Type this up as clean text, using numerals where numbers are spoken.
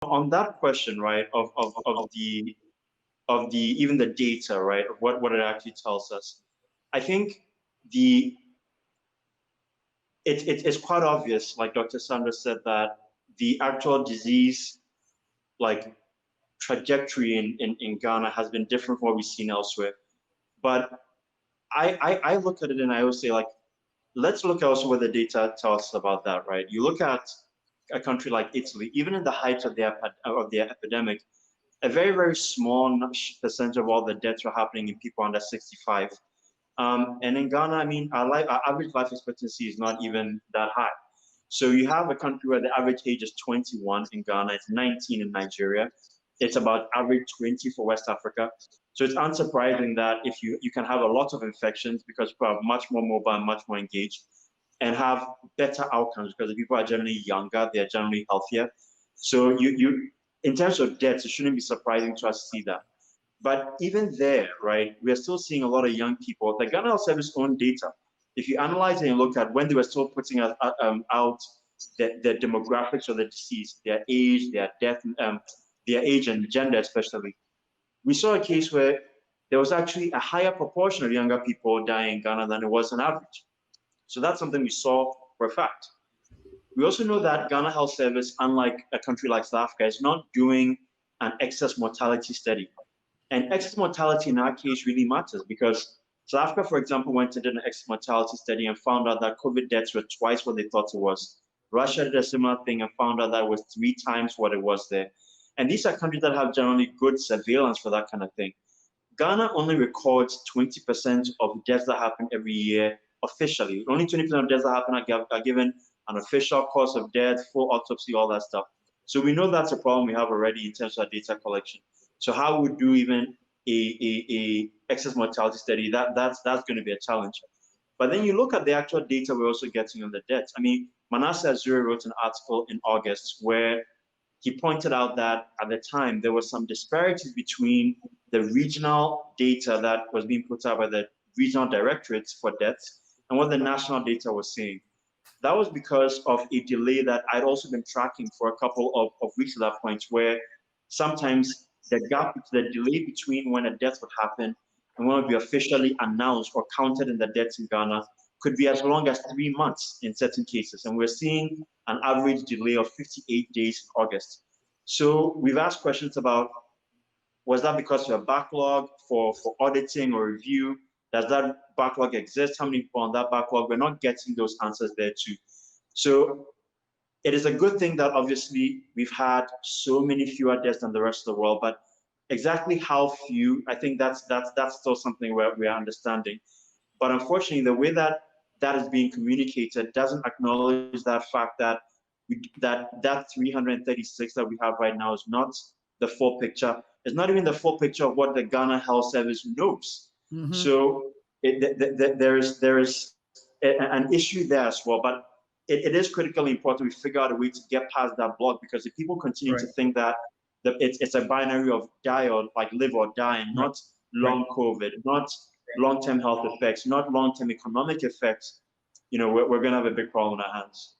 On that question, right, of the even the data, right, of what it actually tells us, I think the it's quite obvious, like Dr. Sanders said, that the actual disease like trajectory in Ghana has been different from what we've seen elsewhere. But I look at it and I always say, like, let's look also what the data tells us about that, right? You look at a country like Italy, even in the height of the epidemic, a very, very small percentage of all the deaths were happening in people under 65. And in Ghana, I mean, our average life expectancy is not even that high. So you have a country where the average age is 21 in Ghana, it's 19 in Nigeria, it's about average 20 for West Africa. So it's unsurprising that if you can have a lot of infections because people are much more mobile and much more engaged, and have better outcomes because the people are generally younger, they're generally healthier. So you in terms of deaths, it shouldn't be surprising to us to see that. But even there, right, we're still seeing a lot of young people. The Ghana Health Service own data. If you analyze it and look at when they were still putting out the demographics of the deceased, their age, their age and gender especially, we saw a case where there was actually a higher proportion of younger people dying in Ghana than it was on average. So that's something we saw for a fact. We also know that Ghana Health Service, unlike a country like South Africa, is not doing an excess mortality study. And excess mortality in our case really matters because South Africa, for example, went and did an excess mortality study and found out that COVID deaths were twice what they thought it was. Russia did a similar thing and found out that it was 3 times what it was there. And these are countries that have generally good surveillance for that kind of thing. Ghana only records 20% of deaths that happen every year officially. Only 20% of deaths that happen are given an official cause of death, full autopsy, all that stuff. So we know that's a problem we have already in terms of data collection. So how would we do even a excess mortality study? That's going to be a challenge. But then you look at the actual data we're also getting on the deaths. I mean, Manasseh Azure wrote an article in August where he pointed out that at the time there was some disparities between the regional data that was being put out by the regional directorates for deaths and what the national data was saying. That was because of a delay that I'd also been tracking for a couple of weeks at that point, where sometimes the delay between when a death would happen and when it would be officially announced or counted in the deaths in Ghana could be as long as 3 months in certain cases. And we're seeing an average delay of 58 days in August. So we've asked questions about, was that because of a backlog for auditing or review? Does that backlog exist? How many people on that backlog? We're not getting those answers there too. So it is a good thing that obviously we've had so many fewer deaths than the rest of the world, but exactly how few, I think that's still something where we are understanding. But unfortunately, the way that is being communicated doesn't acknowledge that fact that that 336 that we have right now is not the full picture. It's not even the full picture of what the Ghana Health Service knows. Mm-hmm. So there is an issue there as well. But it is critically important we figure out a way to get past that block, because if people continue to think that it's a binary of die or like live or die, and not long COVID, not long-term health effects, not long-term economic effects, we're going to have a big problem on our hands.